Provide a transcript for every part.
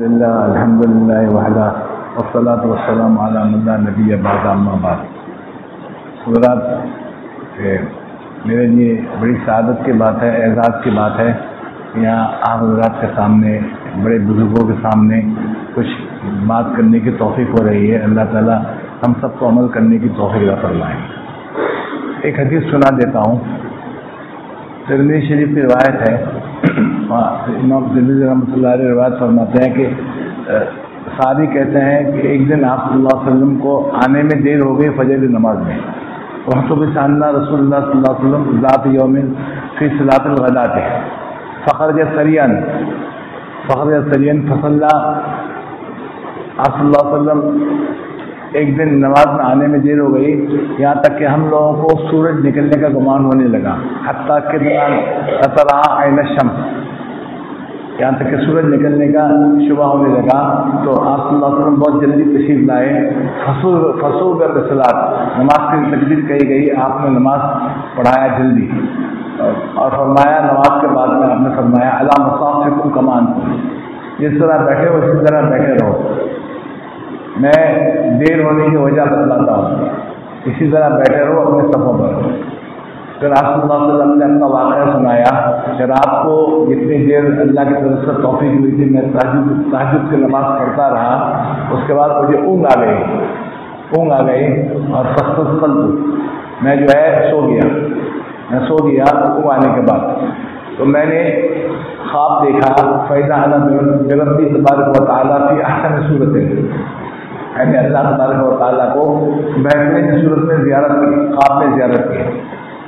الحمدللہ وحدہ والصلاۃ والسلام علی من لا نبی بعد اما بعد. حضرات، میرے لیے بڑی سعادت کی بات ہے، اعزاز کی بات ہے. یہاں آپ حضرات کے سامنے، بڑے بزرگوں کے سامنے کچھ بات کرنے کی توفیق ہو رہی ہے. اللہ تعالیٰ ہم سب کو عمل کرنے کی توفیق عطا فرمائے. ایک حدیث سنا دیتا ہوں. ترمذی شریف کی روایت ہے. امام ترمذی رحمۃ اللہ علیہ روایت فرماتے ہیں کہ صحابی کہتے ہیں کہ ایک دن آپ صلی اللہ علیہ وسلم کو آنے میں دیر ہو گئی فجر نماز میں. وقت بسانہ رسول اللہ صلی اللہ علیہ وسلم ذات یوم فی صلاۃ الغداۃ فخرج سریعا فصلى. آپ صلی اللہ علیہ وسلم ایک دن نماز میں آنے میں دیر ہو گئی، یہاں تک کہ ہم لوگوں کو سورج نکلنے کا گمان ہونے لگا. حتیٰ کہ تطلع عین الشمس، یہاں تک کہ سورج نکلنے کا شبہ ہونے لگا. تو آپ صلی اللہ علیہ وسلم بہت جلدی تشریف لائے. فصول بالصلاۃ، نماز کی تکبیر کہی گئی، آپ نے نماز پڑھایا جلدی اور فرمایا، نماز کے بعد میں آپ نے فرمایا علی مصافکم کما انتم، جس طرح بیٹھے ہو اسی طرح بیٹھے رہو. میں دیر ہونے کی وجہ بتلاتا ہوں، اسی طرح بیٹھے رہو اپنے صفوں پر. پھر آپ صلی اللہ علیہ وسلم نے اپنا واقعہ سنایا کہ رات کو جتنی دیر اللہ کی طرف سے توفیق ہوئی تھی میں تہجد کی نماز پڑھتا رہا. اس کے بعد مجھے اونگ آ گئی اور فاستلقیت، میں جو ہے سو گیا. اونگ آنے کے بعد تو میں نے خواب دیکھا، فَإِذَا أَنَا بِرَبِّي تَبَارَكَ وَتَعَالَىٰ فِي أَحْسَنِ صُورَةٍ، میں نے اللہ تبارک و تعالیٰ کو بہترین صورت میں زیارت کی، خواب میں زیارت کی.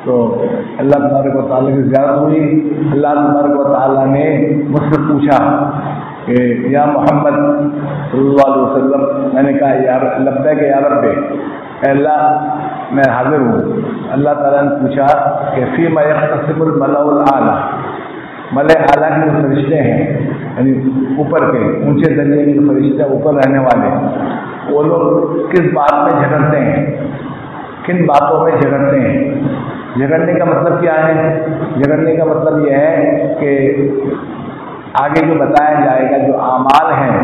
تو اللہ تبارک و تعالیٰ کی زیارت ہوئی. اللہ تبارک و تعالیٰ نے مجھ سے پوچھا کہ یا محمد صلی اللہ علیہ وسلم. میں نے کہا لبیک یا رب، اے اللہ میں حاضر ہوں. اللہ تعالیٰ نے پوچھا کہ فیما یختصم الملأ الاعلیٰ، ملأ اعلیٰ کے جو فرشتے ہیں، یعنی اوپر کے اونچے درجے کے جو فرشتے اوپر رہنے والے، وہ لوگ کس بات میں جھگڑتے ہیں، کن باتوں میں جھگڑتے ہیں. جھگڑنے کا مطلب کیا ہے؟ جھگڑنے کا مطلب یہ ہے کہ آگے جو بتایا جائے گا، جو اعمال ہیں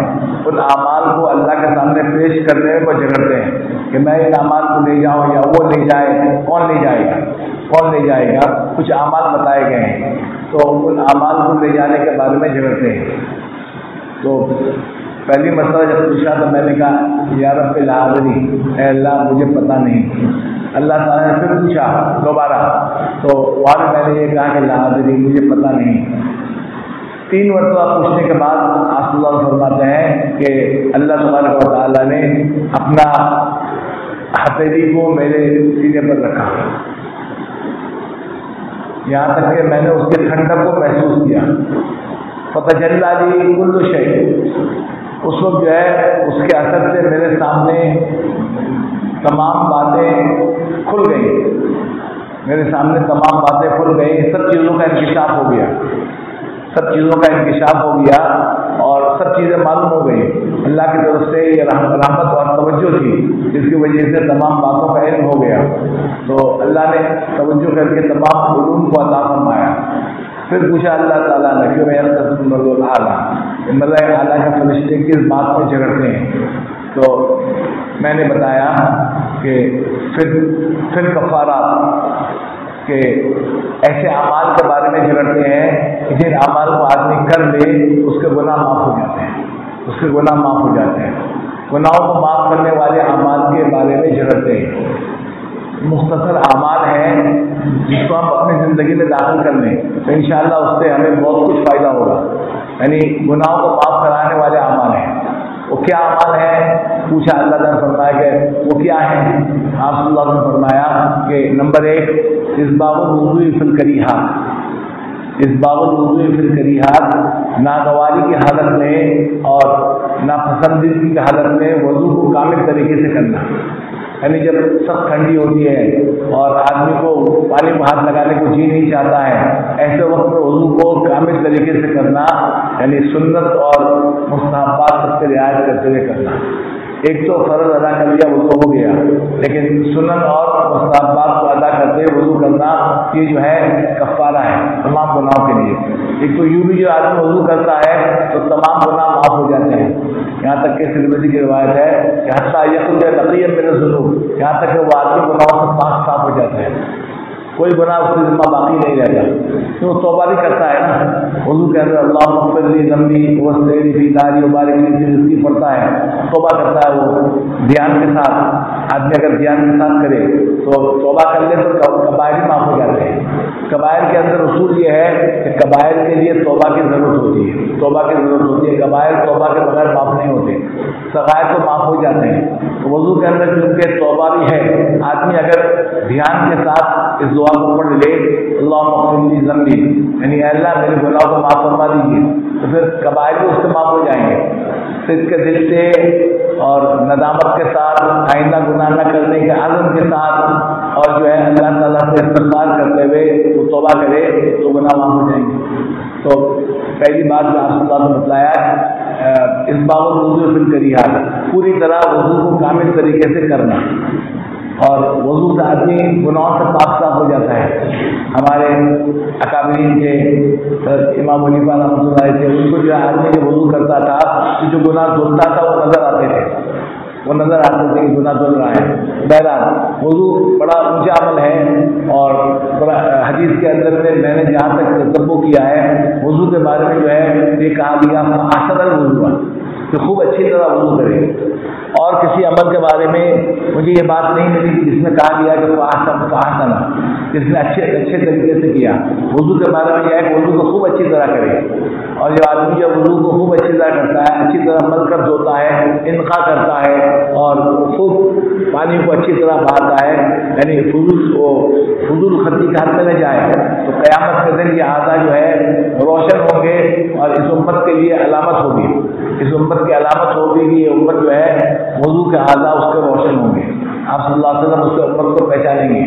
ان اعمال کو اللہ کے سامنے پیش کرنے میں وہ جھگڑتے ہیں کہ میں ان اعمال کو لے جاؤں یا وہ لے جائے. کون لے جائے گا؟ کچھ اعمال بتائے گئے ہیں تو ان اعمال کو لے جانے کے بارے میں جھگڑتے ہیں. تو پہلی مرتبہ جب پوچھا تو میں نے کہا یا رب العالمین، اے اللہ مجھے پتہ نہیں. اللہ تعالیٰ نے پھر پوچھا دوبارہ، تو وہاں میں نے یہ کہا کہ لا ادری، مجھے پتہ نہیں. 3 مرتبہ پوچھنے کے بعد آپ صلی اللہ علیہ وسلم فرماتے ہیں کہ اللہ تبارک و تعالیٰ نے اپنا ہتھیلی کو میرے سینے پر رکھا، یہاں تک کہ میں نے اس کے ٹھنڈک کو محسوس کیا. فتجلی لی کل شیء، اس وقت جو ہے اس کے اثر سے میرے سامنے تمام باتیں کھل گئی. سب چیزوں کا انکشاف ہو گیا اور سب چیزیں معلوم ہو گئی. اللہ کی طرف سے یہ رحمت اور توجہ تھی جس کی وجہ سے تمام باتوں کا علم ہو گیا. تو اللہ نے توجہ کر کے تمام علوم کو عطا فرمایا. پھر پوچھا اللہ تعالیٰ نے کہ ملأ اعلیٰ کے فرشتے کس بات میں جھگڑتے ہیں. تو میں نے بتایا کہ پھر کفارات، کہ ایسے اعمال کے بارے میں جھگڑتے ہیں جن اعمال کو آدمی کر لے اس کے گناہ معاف ہو جاتے ہیں. گناہوں کو معاف کرنے والے اعمال کے بارے میں جھگڑتے ہیں. مختصر اعمال ہیں جس کو ہم اپنی زندگی میں داخل کر لیں تو انشاءاللہ اس سے ہمیں بہت کچھ فائدہ ہوگا. یعنی گناہوں کو معاف کرانے والے اعمال ہیں. وہ کیا اعمال ہیں؟ پوچھا. اللہ تعالیٰ نے فرمایا کہ وہ کیا ہیں؟ آپ صلی اللہ علیہ وسلم فرمایا کہ نمبر 1 اسباغ الوضوء فی الکریہات، ناگواری کی حالت میں اور ناپسندیدگی کی حالت میں وضو کو کامل طریقے سے کرنا. یعنی جب سخت ٹھنڈی ہوتی ہے اور آدمی کو پانی میں ہاتھ لگانے کو جی نہیں چاہتا ہے، ایسے وقت میں وضو کو کامل طریقے سے کرنا، یعنی سنت اور مستحبات سب سے رعایت کرتے ہوئے کرنا. ایک تو فرض ادا کر لیا وضو ہو گیا، لیکن سنن اور مستحبات کو ادا کرتے ہوئے وضو کرنا یہ جو ہے کفارہ ہے تمام گناہوں کے لیے. ایک تو یوں بھی جو آدمی وضو کرتا ہے تو تمام گناہ معاف ہو جاتے ہیں، یہاں تک کہ ترمذی کی روایت ہے کہ حتیٰ یخرج نقیا من الذنوب، یہاں تک کہ وہ آدمی گناہوں سے پاک صاف ہو جاتا ہے، کوئی گناہ اس کے ذمہ باقی نہیں رہتا، کیوں توبہ بھی کرتا ہے نا، وضو کے اندر اللہم اغفر لی ذنبی واصلح فی داری وبارک لی فی رزقی پڑھتا ہے، توبہ کرتا ہے وہ دھیان کے ساتھ، آدمی اگر دھیان کے ساتھ کرے تو توبہ کر لے تو کبائر ہی معاف ہو جاتے ہیں۔ کبائر کے اندر اصول یہ ہے کہ کبائر کے لیے توبہ کی ضرورت ہوتی ہے، توبہ کی ضرورت ہوتی ہے، کبائر توبہ کے بغیر معاف نہیں ہوتے، صغائر تو معاف ہو جاتے ہیں۔ تو وضو کے اندر چونکہ توبہ بھی ہے، آدمی اگر دھیان کے ساتھ اس دعا کو پڑھ لے اللہم اغفر لی ذنبی، یعنی اے اللہ میرے گناہوں کو معاف فرما دیجیے، تو پھر کبائر بھی اس سے معاف ہو جائیں گے، صدق کے دل سے اور ندامت کے ساتھ، آئندہ گناہ نہ کرنے کے عزم کے ساتھ، اور جو ہے اللہ تعالیٰ سے استغفار کرتے ہوئے وہ توبہ کرے تو گناہ معاف ہو جائیں گے۔ تو پہلی بات جو آپ صلی اللہ علیہ وسلم نے بتلایا اس باب الوضو فی الکریہات، پوری طرح وضو کو کامل طریقے سے کرنا، اور وضو سے آدمی گناہوں سے پاک صاف ہو جاتا ہے۔ ہمارے اکابرین کے امام حنیفہ رحمۃ اللہ علیہ تھے، ان کو جو آدمی جو وضو کرتا تھا کہ جو گناہ دھلتا تھا وہ نظر آتے تھے، وہ نظر آتے تھے کہ گناہ دھل رہا ہے۔ بہرحال وضو بڑا اونچا عمل ہے، اور بڑا حدیث کے اندر میں نے جہاں تک تجربہ کیا ہے وضو کے بارے میں جو ہے یہ کہا گیا احسن الوضو، کہ خوب اچھی طرح وضو کرے، اور کسی عمل کے بارے میں مجھے یہ بات نہیں ملی کہ جس میں کہا گیا کہ فاحسن، جس نے اچھے طریقے سے کیا۔ وضو کے بارے میں یہ ہے کہ وضو کو خوب اچھی طرح کرے، اور جو آدمی جو وضو کو خوب اچھی طرح کرتا ہے، اچھی طرح مل کر دھوتا ہے، انقاء کرتا ہے، اور خوب پانی کو اچھی طرح بہاتا ہے، یعنی فضول خرچی کے حد میں نہ جائے، تو قیامت کے دن یہ اعضاء جو ہے روشن ہوں گے، اور اس امت کے لیے علامت ہوگی، اس امت کی علامت ہوگی کہ یہ امت جو ہے وضو کے اعضاء اس کے روشن ہوں گے، آپ صلی اللہ علیہ وسلم اس کے امت کو پہچانیں گے۔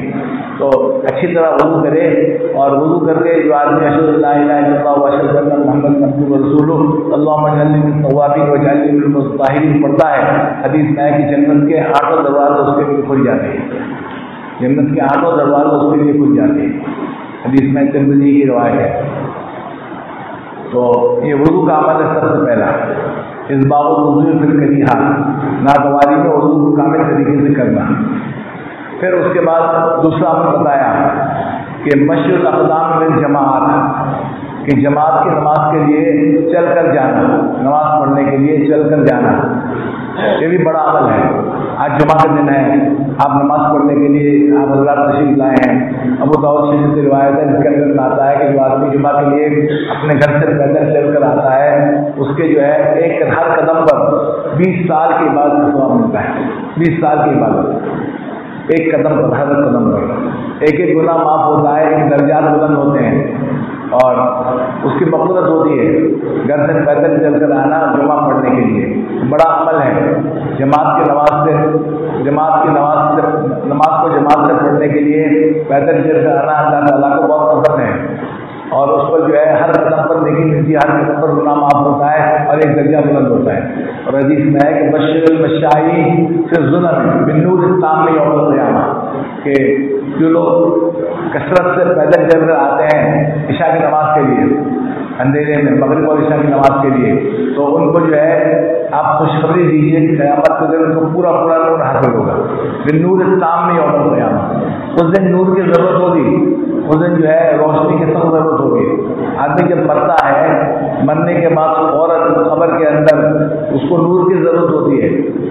تو اچھی طرح وضو کرے، اور وضو کر کے جو آدمی اشہد ان لا الہ الا اللہ واشہد ان محمد عبدہ ورسولہ اللہم اجعلنی من التوابین واجعلنی من المتطہرین پڑھتا ہے، حدیث میں ہے کہ جنت کے 8 دروازے اس کے لیے کھل جاتے ہیں، جنت کے 8 دروازے اس کے لیے کھل جاتے ہیں، حدیث میں ترمذی کی روایت ہے۔ تو یہ وضو کا عمل ہے سب سے پہلا، اس باب الوضو فی الکریہات، ناگواری میں وضو کو کامل طریقے سے کرنا۔ پھر اس کے بعد دوسرا عمل بتایا کہ مشی الاقدام بالجماعت، کہ جماعت کی نماز کے لیے چل کر جانا، نماز پڑھنے کے لیے چل کر جانا، یہ بھی بڑا عمل ہے۔ آج جمعہ کا دن ہے، آپ نماز پڑھنے کے لیے آپ حضرات تشریف لائے ہیں، ابو داؤد شریف کی روایت ہے جس کے اندر میں آتا ہے کہ جو آدمی جمعہ کے لیے اپنے گھر سے پیدل چل کر آتا ہے اس کے جو ہے ایک ہر قدم پر 20 سال کی عبادت کا ثواب ملتا ہے، 20 سال کی عبادت، ایک قدم پر، ہر قدم پر ایک ایک گناہ معاف ہوتا ہے، ایک درجات بلند ہوتے ہیں، اور اس کی مغفرت ہوتی ہے۔ گھر سے پیدل چل کر آنا جمعہ پڑھنے کے لیے بڑا عمل ہے، نماز کو جماعت سے پڑھنے کے لیے پیدل چل کر آنا اللہ تعالیٰ کو بہت پسند ہے، اور اس پر جو ہے ہر قدم پر نیکی ملتی ہے، ہر قدم پر گناہ معاف ہوتا ہے، اور ایک درجہ بلند ہوتا ہے۔ اور حدیث میں ہے کہ بشر المشائی فی الظلم بالنور التام یوم القیامہ، کہ جو لوگ کثرت سے پیدل چل کر آتے ہیں عشاء کی نماز کے لیے، اندھیرے میں مغرب اور عشاء کی نماز کے لیے، تو ان کو جو ہے آپ خوشخبری دیجیے کہ قیامت کے دن ان کو پورا نور حاصل ہوگا، بالنور التام یوم القیامہ۔ اس دن نور کی ضرورت ہوگی، اس دن جو ہے روشنی کی سخت ضرورت ہوگی۔ آدمی جب مرتا ہے، مرنے کے بعد فوراً قبر کے اندر اس کو نور کی ضرورت ہوتی ہے،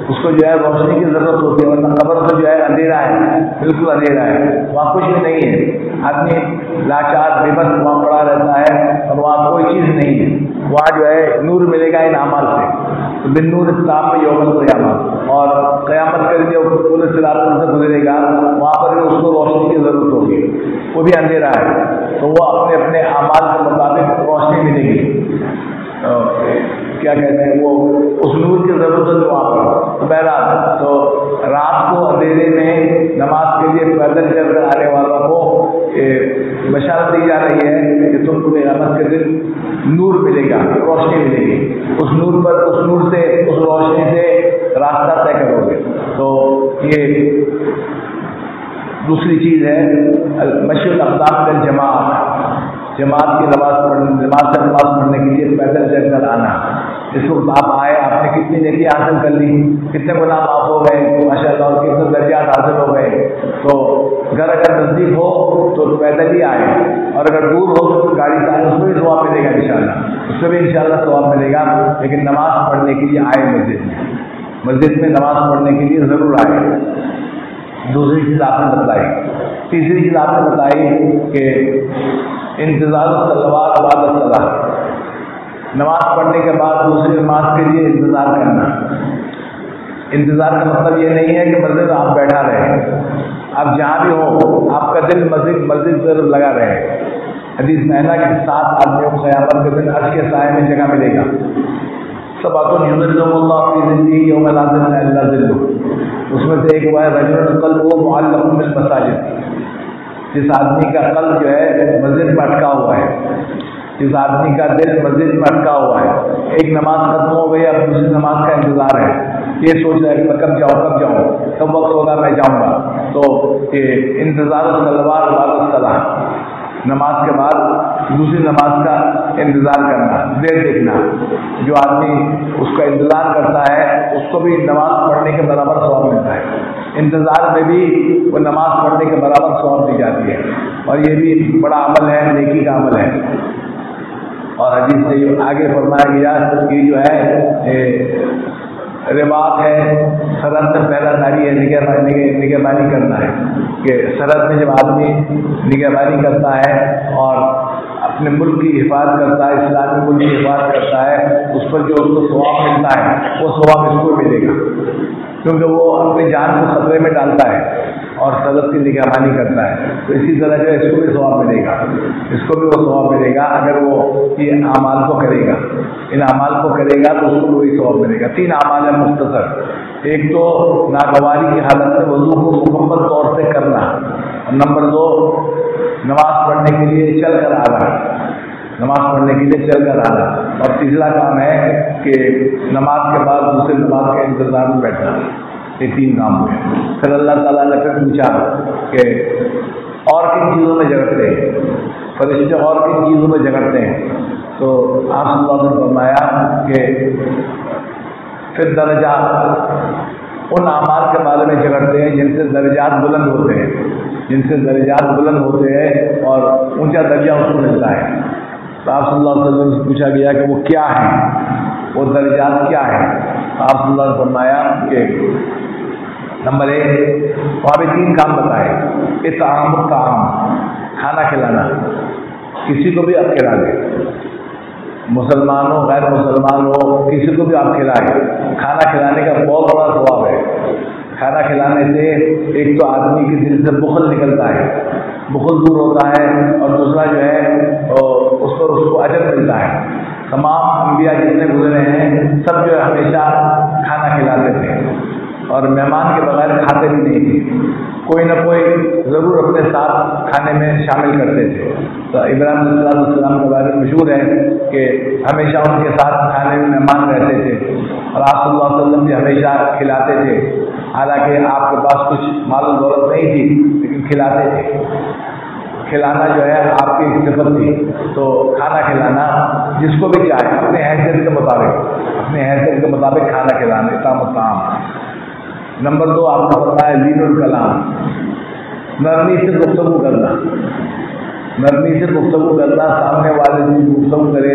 اس کو جو ہے روشنی کی ضرورت ہوتی ہے، ورنہ قبر تو جو ہے اندھیرا ہے، بالکل اندھیرا ہے، وہاں کچھ بھی نہیں ہے، آدمی لاچار بے بس وہاں پڑا رہتا ہے، اور وہاں کوئی چیز نہیں ہے، وہاں جو ہے نور ملے گا ان اعمال سے، بالنور التام یوم القیامہ۔ اور قیامت کے لیے پورے صراط سے گزرے گا، وہاں پر بھی اس کو روشنی کی ضرورت ہوگی، وہ بھی اندھیرا ہے، تو وہ اپنے اپنے اعمال کے مطابق روشنی ملے گی، کیا کہتے ہیں وہ اس نور کی ضرورت ہے وہاں پر۔ بہرحال تو رات کو اندھیرے میں نماز کے لیے پیدل چل کر آنے والوں کو بشارت دی جا رہی ہے کہ تم کو قیامت کے دن نور ملے گا، روشنی ملے گی، اس نور پر، اس نور سے، اس روشنی سے راستہ طے کرو گے۔ تو یہ دوسری چیز ہے مشی الاقدام بالجماعت، جماعت کی نماز پڑھنے کے لیے پیدل چل کر آنا. اس وقت آپ آئے, آپ نے کتنی نیکی حاصل کر لی, کتنے گناہ معاف ہو گئے ماشاء اللہ, اور کتنے درجات حاصل ہو گئے. تو گھر اگر نزدیک ہو تو پیدل ہی آئے, اور اگر دور ہو تو گاڑی سے آئے, اس میں بھی ثواب ملے گا انشاءاللہ, اس میں بھی انشاءاللہ ثواب ملے گا. لیکن نماز پڑھنے کے لیے آئے, مسجد میں نماز پڑھنے کے لیے ضرور آئے. دوسری چیز آپ نے بتائی. تیسری چیز آپ نے بتائی کہ انتظار الصلوات بعد الصلاۃ, نماز پڑھنے کے بعد دوسری نماز کے لیے انتظار کرنا. انتظار کا مطلب یہ نہیں ہے کہ مسجد آپ بیٹھا رہے, آپ جہاں بھی ہو آپ کا دل مسجد پر لگا رہے. حدیث میں ہے نا کہ 7 آدمیوں کو قیامت کے دن عرش کے سائے میں جگہ ملے گا. سبعۃ یظلهم اللہ فی ظلہ یوم لا ظل الا ظلہ. اس میں سے ایک ہوا ہے رجل قلبہ معلق بالمساجد, جس آدمی کا قلب جو ہے مسجد میں اٹکا ہوا ہے, جس آدمی کا دل مسجد میں اٹکا ہوا ہے. ایک نماز ختم ہو گئی, اب دوسری نماز کا انتظار ہے, یہ سوچ رہا ہے کہ کب جاؤں, کب وقت ہوگا میں جاؤں گا. تو یہ انتظار الصلوات بعد الصلاۃ, نماز کے بعد دوسری نماز کا انتظار کرنا, دیر دیکھنا. جو آدمی اس کا انتظار کرتا ہے اس کو بھی نماز پڑھنے کے برابر ثواب ملتا ہے. انتظار میں بھی وہ نماز پڑھنے کے برابر ثواب دی جاتی ہے, اور یہ بھی بڑا عمل ہے, نیکی کا عمل ہے. اور حدیث سے آگے فرمایا گیا کہ جو ہے رباط ہے, سرحد سے پہلا داری ہے نگہبانی کرنا ہے. کہ سرحد میں جب آدمی نگہبانی کرتا ہے اور اپنے ملک کی حفاظت کرتا ہے, اسلامی ملک کی حفاظت کرتا ہے, اس پر جو اس کو ثواب ملتا ہے وہ ثواب اس کو ملے گا, کیونکہ وہ اپنی جان کو خطرے میں ڈالتا ہے اور سرحد کی نگہبانی کرتا ہے. تو اسی طرح جو ہے اس کو بھی ثواب ملے گا, اس کو بھی وہ ثواب ملے گا اگر وہ یہ اعمال کو کرے گا. ان اعمال کو کرے گا تو اس کو وہی ثواب ملے گا. 3 اعمال ہیں مختصر. ایک تو ناگواری کی حالت میں وضو کو مکمل طور سے کرنا, نمبر 2 نماز پڑھنے کے لیے چل کر آنا, اور تیسرا کام ہے کہ نماز کے بعد دوسرے نماز کے انتظار میں بیٹھنا. یہ 3 کام ہوئے. پھر اللہ تعالیٰ نے پھر پوچھا کہ اور کن چیزوں میں جھگڑتے ہیں, فرشتے اور کن چیزوں میں جھگڑتے ہیں. تو آپ صلی اللہ علیہ وسلم نے فرمایا کہ پھر درجات ان اعمال کے بارے میں جھگڑتے ہیں جن سے درجات بلند ہوتے ہیں, اور اونچا درجہ اس کو ملتا ہے. تو آپ صلی اللہ علیہ وسلم سے پوچھا گیا کہ وہ کیا ہیں, وہ درجات کیا ہیں. آپ صلی اللہ علیہ وسلم نے فرمایا کہ نمبر 1 وہاں بھی 3 کام بتائے. اطعام الطعام, کھانا کھلانا, کسی کو بھی آپ کھلا دیں, مسلمان ہو غیر مسلمان ہو کسی کو بھی آپ کھلائیں. کھانا کھلانے کا بہت بڑا ثواب ہے. کھانا کھلانے سے ایک تو آدمی کے دل سے بخل نکلتا ہے, بخل دور ہوتا ہے, اور دوسرا جو ہے اس کو اجر ملتا ہے. تمام انبیاء جتنے گزرے ہیں سب جو ہے ہمیشہ کھانا کھلاتے تھے, اور مہمان کے بغیر کھاتے بھی نہیں تھے. کوئی نہ کوئی ضرور اپنے ساتھ کھانے میں شامل کرتے تھے. تو ابراہیم علیہ السلام کے بارے میں مشہور ہے کہ ہمیشہ ان کے ساتھ کھانے میں مہمان رہتے تھے, اور آپ صلی اللہ علیہ وسلم بھی ہمیشہ کھلاتے تھے. حالانکہ آپ کے پاس کچھ مال و دولت نہیں تھی, لیکن کھلاتے تھے. کھلانا جو ہے آپ کی صفت تھی. تو کھانا کھلانا جس کو بھی چاہے اپنے حیثیت کے مطابق کھانا کھلانا, اطعام الطعام. نمبر 2 آپ کو پتہ ہے لین الکلام, نرمی سے گفتگو کرنا. سامنے والے سے گفتگو کرے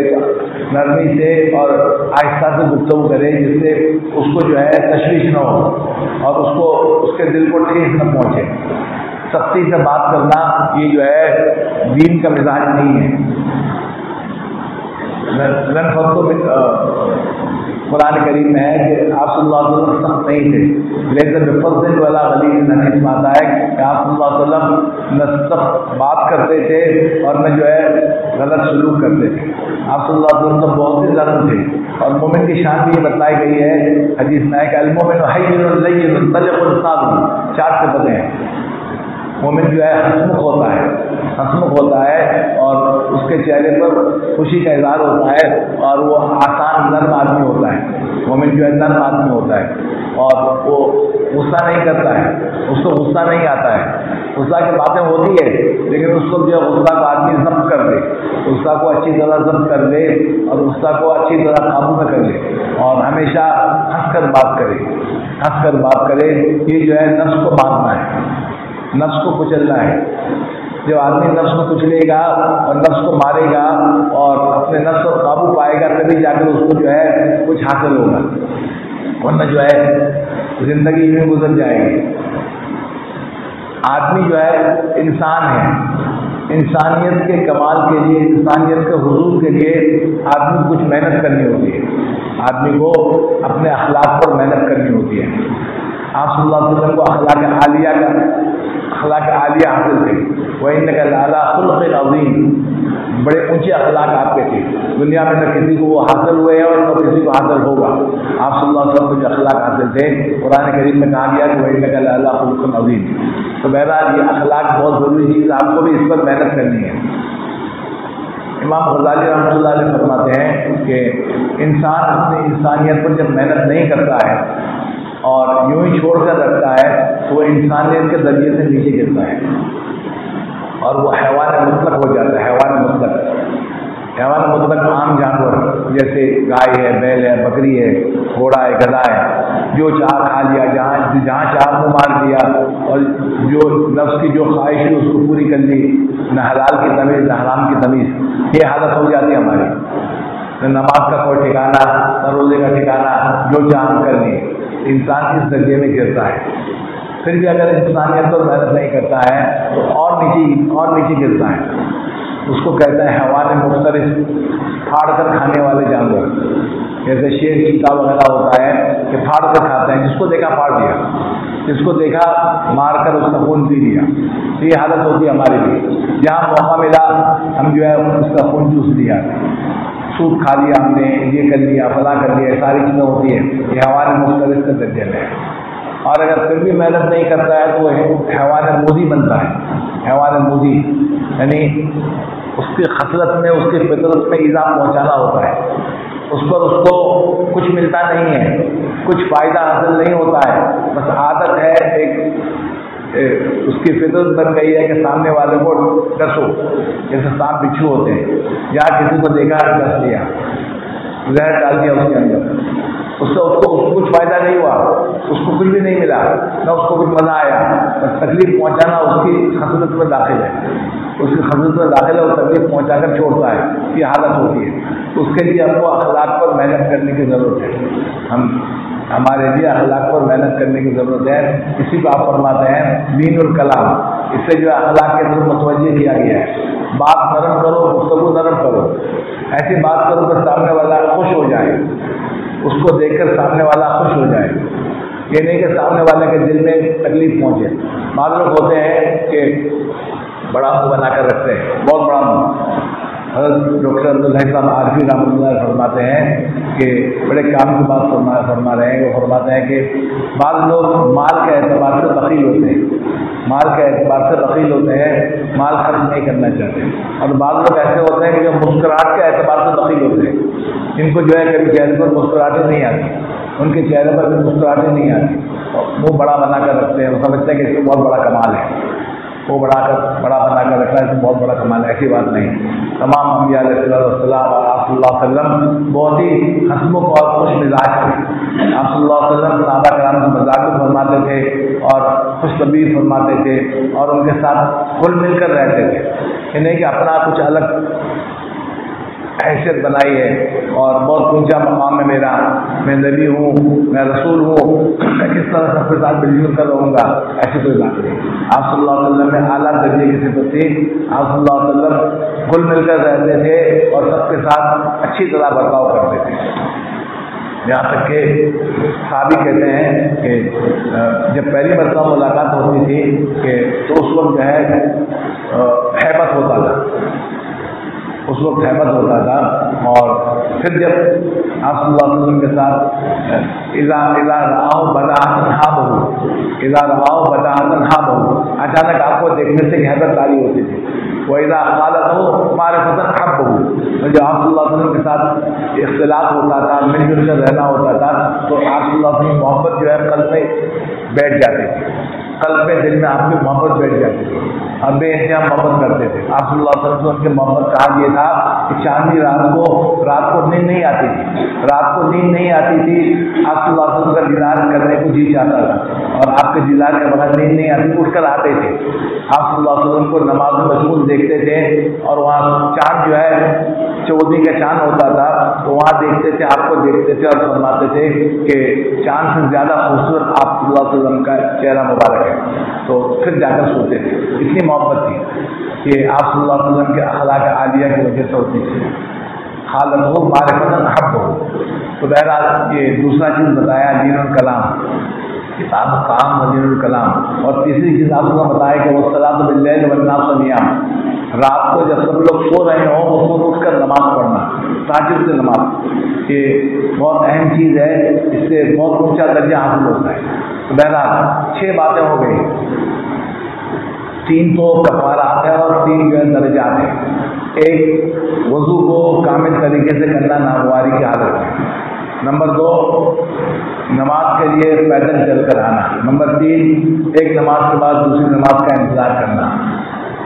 نرمی سے اور آہستہ سے گفتگو کرے, جس سے اس کو جو ہے تشویش نہ ہو اور اس کے دل کو ٹھیس نہ پہنچے. سختی سے بات کرنا یہ جو ہے دین کا مزاج نہیں ہے. قرآن کریم میں ہے کہ آپ صلی اللہ علیہ وسلم سخت نہیں تھے, لیکن بفضل والا غلیظ حدیث میں آتا ہے کہ آپ صلی اللہ علیہ وسلم نہ سخت بات کرتے تھے اور نہ جو ہے غلط سلوک کرتے تھے. آپ صلی اللہ علیہ وسلم تو بہت ہی نرم تھے, اور مومن کی شان بھی یہ بتائی گئی ہے حدیث میں ہے کہ المومن حین لین طلق صابر, 4 صفتیں ہیں. مومن جو ہے ہنسمکھ ہوتا ہے اور اس کے چہرے پر خوشی کا اظہار ہوتا ہے اور وہ آسان نرم آدمی ہوتا ہے. مومن جو ہے نرم آدمی ہوتا ہے اور وہ غصہ نہیں کرتا ہے, اس کو غصہ نہیں آتا ہے. غصہ کی باتیں ہوتی ہے لیکن اس کو جو غصہ کو آدمی ضبط کر دے, غصہ کو اچھی طرح ضبط کر لے اور غصہ کو اچھی طرح قابو میں کر لے اور ہمیشہ ہنس کر بات کرے. یہ جو ہے نفس کو مارنا ہے, نفس کو کچلنا ہے. جب آدمی نفس کو کچلے گا اور نفس کو مارے گا اور اپنے نفس کو قابو پائے گا تبھی جا کر اس کو جو ہے کچھ حاصل ہوگا, ورنہ جو ہے زندگی میں گزر جائے گی. آدمی جو ہے انسان ہے, انسانیت کے کمال کے لیے, انسانیت کے حصول کے لیے آدمی کو کچھ محنت کرنی ہوتی ہے. آدمی کو اپنے اخلاق پر محنت کرنی ہوتی ہے. آپ صلی اللہ علیہ وسلم کو اخلاق عالیہ حاصل تھے. وَإِنَّكَ لَعَلَىٰ خُلُقٍ عَظِيمٍ, بڑے اونچے اخلاق آپ کے تھے. دنیا میں نہ کسی کو وہ حاصل ہوئے ہیں اور نہ کسی کو حاصل ہوگا. آپ صلی اللہ علیہ وسلم کو جو اخلاق حاصل تھے قرآن کریم میں کہا گیا کہ وَإِنَّكَ لَعَلَىٰ خُلُقٍ عَظِيمٍ. تو بہرحال یہ اخلاق بہت ضروری چیز, آپ کو بھی اس پر محنت کرنی ہے. امام غزالی رحمۃ اللہ علیہ فرماتے ہیں کہ انسان اپنی انسانیت پر جب محنت نہیں کرتا ہے اور یوں ہی چھوڑ کر رکھتا ہے تو وہ انسانیت کے ذریعے سے نیچے گرتا ہے اور وہ حیوان مطلق ہو جاتا ہے. حیوان مطلق عام جانور جیسے گائے ہے, بیل ہے, بکری ہے, گھوڑا ہے, گدھا ہے, جو چاہ کھا لیا, جہاں چاہ کو مار دیا اور جو نفس کی جو خواہش ہے اس کو پوری کر لی, نہ حلال کی تمیز نہ حرام کی تمیز. یہ حالت ہو جاتی ہے ہماری. نہ نماز کا کوئی ٹھکانا نہ روزے کا ٹھکانا, جو چاہ کر لی. انسان اس درجے میں گرتا ہے. پھر بھی اگر انسانیت پر محنت نہیں کرتا ہے تو اور نیچے گرتا ہے. اس کو کہتا ہے حیوان مختلف, پھاڑ کر کھانے والے جانور. جیسے شیر چیتا وغیرہ ہوتا ہے کہ پھاڑ کر کھاتے ہیں, جس کو دیکھا پھاڑ دیا, جس کو دیکھا مار کر اس کا خون پی لیا. یہ حالت ہوتی ہے ہماری بھی. جہاں موقع ملا ہم جو ہے اس کا خون چوس لیا, سود کھا لیا ہم نے, یہ کر لیا, فلاں کر لیا. ساری چیزیں ہوتی ہے. یہ حیوان مختلف کے درجے میں ہے. اور اگر پھر بھی محنت نہیں کرتا ہے تو وہ حیوان موذی بنتا ہے. حیوان موذی یعنی اس کی خصلت میں, اس کی فطرت میں ایذا پہنچانا ہوتا ہے. اس کو کچھ ملتا نہیں ہے, کچھ فائدہ حاصل نہیں ہوتا ہے, بس عادت ہے. اس کی فطرت بن گئی ہے کہ سامنے والے کو ڈسو, جیسے سانپ بچھو ہوتے ہیں, یا کسی کو دیکھا ڈس لیا, زہر ڈال دیا اس کے اندر. اس کو کچھ فائدہ نہیں ہوا, اس کو کچھ بھی نہیں ملا, نہ اس کو کچھ مزہ آیا. بس تکلیف پہنچانا اس کی خصلت میں داخل ہے. اس کی خصلت میں داخل ہے اور تکلیف پہنچا کر چھوڑتا ہے. یہ حالت ہوتی ہے. اس کے لیے ہم کو اخلاق پر محنت کرنے کی ضرورت ہے. ہمارے لیے اخلاق پر محنت کرنے کی ضرورت ہے. اسی کو آپ فرماتے ہیں دین الکلام. اس سے جو ہے اخلاق کے طرف متوجہ کیا گیا ہے. بات نرم کرو, گفتگو نرم کرو. ایسی بات کرو کہ سامنے والا خوش ہو جائے, اس کو دیکھ کر سامنے والا خوش ہو جائے. یہ نہیں کہ سامنے والے کے دل میں تکلیف پہنچے. بعض لوگ ہوتے ہیں کہ بڑا منہ بنا کر رکھتے ہیں, بہت بڑا منہ. حضرت ڈاکٹر عبداللہ صاحب عارفی رحمۃ اللہ فرماتے ہیں کہ بڑے کام کی بات فرما رہے ہیں. وہ فرماتے ہیں کہ بعض لوگ مال کے اعتبار سے بخیل ہوتے ہیں, مال کے اعتبار سے بخیل ہوتے ہیں, مال خرچ نہیں کرنا چاہتے. اور بعض لوگ ایسے ہوتے ہیں کہ جو مسکراہٹ کے اعتبار سے بخیل ہوتے ہیں, جن کو جو ہے کبھی چہرے پر مسکراہٹیں نہیں آتی, ان کے چہرے پر بھی مسکراہٹیں نہیں آتی, منہ بڑا بنا کر رکھتے ہیں. وہ سمجھتے ہیں کہ اس کو بہت بڑا کمال ہے, وہ بڑا بنا کر رکھنا ہے, بہت بڑا کمال ہے. ایسی بات نہیں. تمام انبیاء علیہ السلام اور آپ صلی اللہ علیہ وسلم بہت ہی ہنسمکھ اور خوش مزاج تھے. آپ صلی اللہ علیہ وسلم صحابہ کرام کو مذاق فرماتے تھے اور خوش طبیع فرماتے تھے اور ان کے ساتھ گھل مل کر رہتے تھے. یہ نہیں کہ اپنا کچھ الگ حیثیت بنائی ہے اور بہت اونچا مقام ہے میرا, میں نبی ہوں, میں رسول ہوں, میں کس طرح سب کے ساتھ مل جل کر رہوں گا. ایسی کوئی بات نہیں. آپ صلی اللہ علیہ وسلم میں اعلیٰ درجے کی صفت تھی. آپ صلی اللہ علیہ وسلم گل مل کر رہتے تھے اور سب کے ساتھ اچھی طرح برتاؤ کرتے تھے. یہاں تک کہ صحابی کہتے ہیں کہ جب پہلی مرتبہ ملاقات ہوتی تھی کہ تو اس وقت جو ہے ہیبت ہوتا تھا, اس اس وقت احمد ہوتا تھا. اور پھر جب آپ صلی اللہ علیہ وسلم کے ساتھ اذا رآہ بداعۃ ہابہ، اذا رآہ بداعۃ ہابہ، اچانک آپ کو دیکھنے سے حیبت طاری ہوتی تھی. وَإِذَا خَالَطَهُ مَعْرِفَةً حَبَّهُ، جب آپ صلی اللہ علیہ وسلم کے ساتھ اختلاط ہوتا تھا، مل جل کر رہنا ہوتا تھا، تو آپ صلی اللہ علیہ وسلم محبت جو ہے قلب میں بیٹھ جاتی تھی، قلب میں دل میں آپ کی محبت بیٹھ جاتی تھی اور بے انتہا محبت کرتے تھے. آپ صلی اللہ علیہ وسلم سے ان کی محبت کا حال یہ تھا کہ چاندنی رات کو نیند نہیں آتی تھی، رات کو نیند نہیں آتی تھی. آپ صلی اللہ علیہ وسلم کا دیدار کرنے کو جی چاہتا تھا اور آپ کے دیدار کے بغیر نیند نہیں آتی، اٹھ کر آتے تھے. آپ صلی اللہ علیہ وسلم کو نماز میں مشغول دیکھتے تھے اور وہاں چاند جو ہے چودھری کا چاند ہوتا تھا تو وہاں دیکھتے تھے، آپ کو دیکھتے تھے اور فرماتے تھے کہ چاند سے زیادہ خوبصورت آپ صلی اللہ علیہ وسلم کا چہرہ مبارک ہے. تو پھر جا کر سوتے تھے. اتنی محبت تھی کہ آپ صلی اللہ علیہ وسلم کے اخلاق عالیہ کی وجہ سے ہوتی تھی. خالق ہو معرفت حب ہو. تو بہرحال یہ دوسرا چیز بتایا دین الکلام، کتاب کام و دین الکلام. اور تیسری چیز آپ کو بتایا کہ وہ صلاۃ باللیل والناس نیام، رات کو جب سب لوگ سو رہے ہوں اس کو اٹھ کر نماز پڑھنا، تہجد سے نماز. یہ بہت اہم چیز ہے، اس سے بہت اونچا درجہ حاصل ہوتا ہے. تو بہرحال 6 باتیں ہو گئی، 3 تو کفارات ہے اور 3 جو ہے درجات ہیں. ایک وضو کو کامل طریقے سے کرنا ناگواری کی حالت ہے. نمبر 2 نماز کے لیے پیدل چل کر آنا. نمبر 3 ایک نماز کے بعد دوسری نماز کا انتظار کرنا.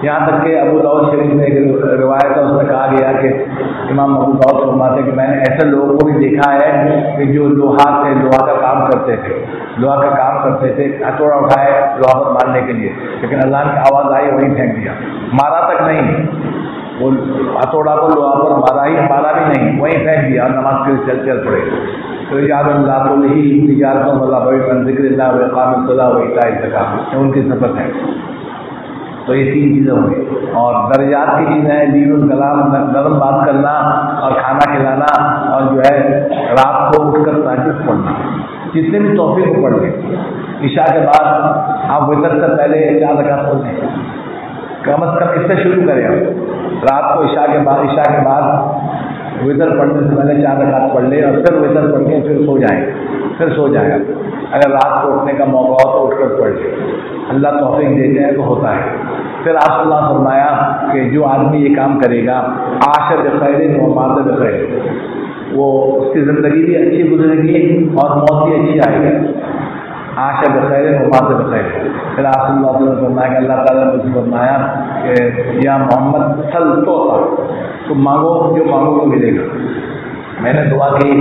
یہاں تک کہ ابو داؤد شریف میں ایک روایت ہے، اس میں کہا گیا کہ امام ابو داؤد فرماتے ہیں کہ میں نے ایسے لوگوں کو بھی دیکھا ہے کہ جو لوہا کا کام کرتے تھے، ہتھوڑا اٹھائے لوہا پر مارنے کے لیے، لیکن اذان کی آواز آئی وہیں پھینک دیا، مارا تک نہیں، وہ ہتھوڑا کو لوہا پر مارا بھی نہیں، وہیں پھینک دیا اور نماز کے لیے چل پڑے. تو یاد اللہ کو نہیں تجارتوں والا بھائی ذکر اللہ و اقام الصلاۃ و ایتاء الزکوٰۃ، ان کی صفت ہے. تو یہ 3 چیزیں ہوں گی. اور درجات کی چیزیں ہیں دین الکلام، نرم بات کرنا اور کھانا کھلانا اور جو ہے رات کو اٹھ کر تہجد پڑھنا. جتنے بھی توفیق کو پڑھ لیں. عشاء کے بعد آپ وتر سے پہلے 4 رکعت پڑھ لیں، کم از کم اس سے شروع کریں. رات کو عشاء کے بعد وتر پڑھنے سے پہلے 4 رکعت پڑھ لیں اور پھر وتر پڑھ کے پھر سو جائیں. اگر رات کو اٹھنے کا موقع ہو تو اٹھ کر پڑھ لیں. اللہ توفیق دیتے ہیں تو ہوتا ہے. پھر آپ صلی اللہ نے فرمایا کہ جو آدمی یہ کام کرے گا عاش بخیر و مات بخیر، وہ اس کی زندگی بھی اچھی گزرے گی اور موت بھی اچھی آئے گی. عاش بخیر و مات بخیر. پھر آپ صلی اللہ علیہ وسلم نے فرمایا کہ اللہ تعالیٰ نے مجھے فرمایا کہ یا محمد سل تم مانگو، جو مانگو وہ ملے گا. میں نے دعا کی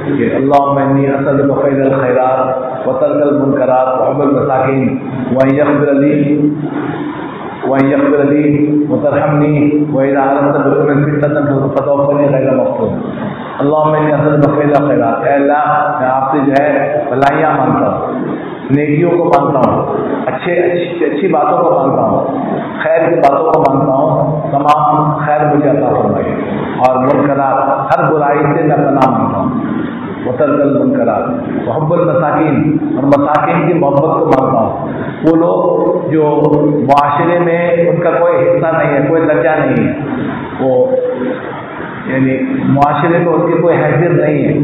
کہ اللہم انی اسألک فیض الخیرات و ترک المنکرات و حب المساکین وان یغفر لی وترحمنی واذا اردت بکم فتنة فتوفنی غیر مفتون. اللہم انی اسألک فیض الخیرات، اے اللہ میں آپ سے جو ہے بھلائیاں مانگتا ہوں، نیکیوں کو مانگتا ہوں، اچھی باتوں کو مانگتا ہوں، خیر کی باتوں کو مانگتا ہوں، تمام خیر مجھے عطا فرمائے، اور منکرات ہر برائی سے میں پناہ مانگتا ہوں. وترک المنکرات وحب المساکین، اور مساکین کی محبت کو مانگتا ہوں. وہ لوگ جو معاشرے میں ان کا کوئی حصہ نہیں ہے، کوئی درجہ نہیں ہے، وہ یعنی معاشرے میں ان کی کوئی حیثیت نہیں ہے،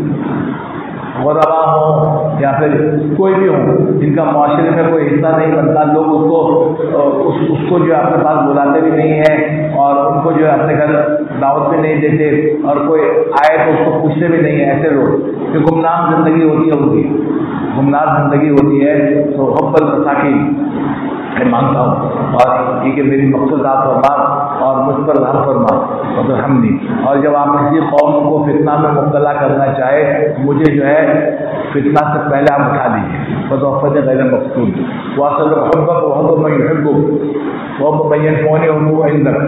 غربا ہوں یا پھر کوئی بھی ہوں، جن کا معاشرے میں کوئی حصہ نہیں بنتا، لوگ اس کو جو ہے اپنے پاس بلاتے بھی نہیں ہیں اور ان کو جو ہے اپنے گھر دعوت بھی نہیں دیتے اور کوئی آئے تو اس کو پوچھتے بھی نہیں ہیں. ایسے لوگ کہ گمنام زندگی ہوتی ہے، ان کی گمنام زندگی ہوتی ہے. تو حب المساکین میں مانگتا ہوں اور یہ کہ میری مقصدات فرما اور مجھ پر رحم فرما اور ہم نہیں. اور جب آپ کسی قوم کو فتنہ میں مبتلا کرنا چاہے، مجھے جو ہے فتنہ سے پہلے آپ اٹھا دیجیے. وتوفنی غیر مفتون واصل حبک وحب من یحبک وحب من ينفعني عنه عندک.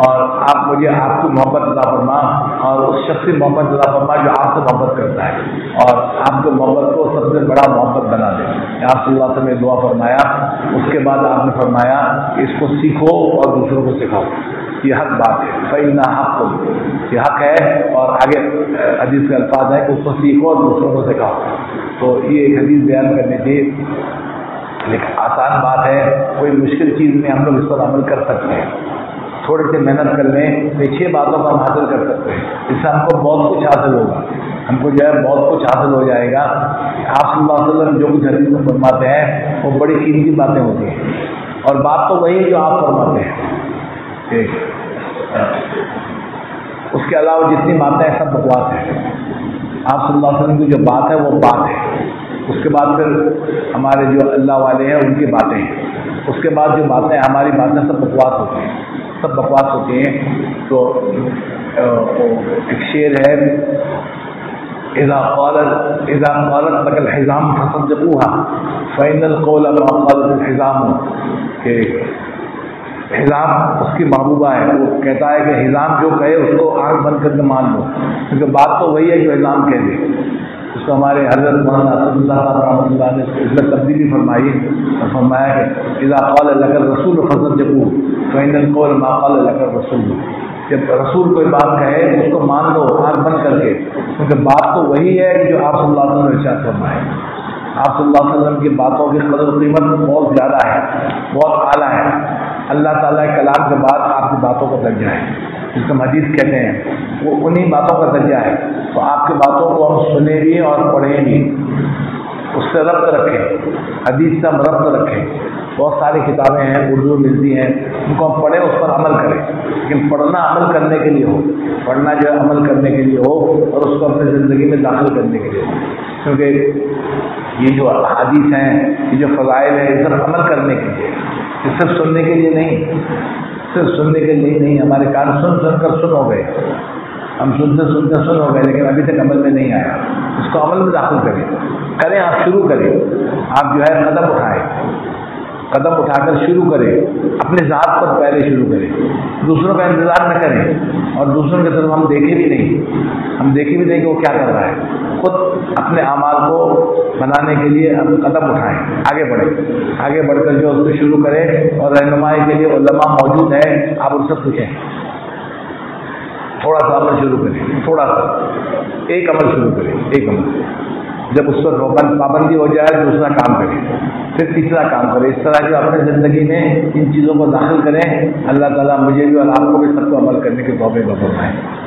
اور آپ مجھے آپ کی محبت عطا فرما اور اس شخص کی محبت عطا فرما جو آپ سے محبت کرتا ہے اور آپ کی محبت کو سب سے بڑا محبت بنا دے. آپ صلی اللہ علیہ وسلم نے دعا فرمایا. اس کے بعد آپ نے فرمایا کہ اس کو سیکھو اور دوسروں کو سکھاؤ. یہ حق بات ہے، فإنہ حق، یہ حق ہے. اور آگے حدیث کے الفاظ ہے کہ اس کو سیکھو اور دوسروں کو سکھاؤ. تو یہ ایک حدیث بیان کرنی تھی، لیکن آسان بات ہے، کوئی مشکل چیز میں ہم لوگ اس پر عمل کر سکتے ہیں. تھوڑی سی محنت کر لیں تو 6 باتوں کو ہم حاصل کر سکتے ہیں، اس سے ہم کو بہت کچھ حاصل ہوگا، ہم کو جو ہے بہت کچھ حاصل ہو جائے گا۔ آپ صلی اللہ علیہ وسلم جو کچھ حدیث میں فرماتے ہیں وہ بڑی قیمتی باتیں ہوتی ہیں، اور بات تو وہی جو آپ فرماتے ہیں۔ ایک اس کے علاوہ جتنی باتیں ہیں سب بکواس ہیں۔ آپ صلی اللہ علیہ وسلم کی جو بات ہے وہ بات ہے، اس کے بعد پھر ہمارے جو اللہ والے ہیں ان کی باتیں ہیں، اس کے بعد جو باتیں ہماری باتیں سب بکواس ہوتی ہیں، سب بکواس ہوتی ہیں۔ تو ایک شعر ہے، اذا قالت لك الحزام فصدقوها فإن القول ما قالت الحزام، کہ حزام اس کی محبوبہ ہے، وہ کہتا ہے کہ حزام جو کہے اس کو آنکھ بند کر کے مان لو، کیونکہ بات تو وہی ہے جو حزام کہہ دے۔ اس کو ہمارے حضرت مولانا اسد اللہ صاحب رحمۃ اللہ نے اس میں تبدیلی فرمائی اور فرمایا کہ اذا قال لك الرسول فصدقوه فإن القول ما قال لك الرسول، جب رسول کوئی بات کہے اس کو مان لو آنکھ بند کر کے، کیونکہ بات تو وہی ہے جو آپ صلی اللہ علیہ وسلم نے ارشاد فرمایا۔ آپ صلی اللہ علیہ وسلم کی باتوں کی قدر و قیمت بہت زیادہ ہے، بہت اعلیٰ ہے۔ اللہ تعالیٰ کے کلام کے بعد آپ کی باتوں کا درجہ ہے، جس کو حدیث کہتے ہیں، وہ انہی باتوں کا درجہ ہے۔ تو آپ کی باتوں کو ہم سنیں بھی اور پڑھیں بھی، اس سے ربط رکھیں، حدیث سے ہم ربط رکھیں۔ بہت ساری کتابیں ہیں اردو ملتی ہیں، ان کو ہم پڑھیں، اس پر عمل کریں، لیکن پڑھنا عمل کرنے کے لیے ہو، پڑھنا جو ہے عمل کرنے کے لیے ہو، اور اس کو اپنی زندگی میں داخل کرنے کے لیے ہو، کیونکہ یہ جو حدیث ہیں، یہ جو فضائل ہیں، یہ سب عمل کرنے کے لیے، یہ صرف سننے کے لیے نہیں، صرف سننے کے لیے نہیں۔ ہمارے کان سن کر سن ہو گئے، ہم سنتے سن ہو گئے، لیکن ابھی تک عمل میں نہیں آیا۔ اس کو عمل میں داخل کریں، آپ شروع کریں، آپ جو ہے قدم اٹھا کر شروع کریں، اپنے ذات پر پہلے شروع کریں، دوسروں کا انتظار نہ کریں، اور دوسروں کی طرف ہم دیکھیں بھی نہیں کہ وہ کیا کر رہا ہے، خود اپنے اعمال کو بنانے کے لیے ہم قدم اٹھائیں، آگے بڑھ کر جو اس کو شروع کریں، اور رہنمائی کے لیے علماء موجود ہیں، آپ ان سے پوچھیں، تھوڑا سا عمل شروع کریں، تھوڑا سا ایک عمل شروع کریں، ایک عمل، جب اس پر پابندی ہو جائے دوسرا کام کریں، پھر تیسرا کام کریں، اس طرح جو اپنے زندگی میں ان چیزوں کو داخل کریں۔ اللہ تعالیٰ مجھے بھی اور آپ کو بھی سب کو عمل کرنے کے توفیق عطا فرمائے۔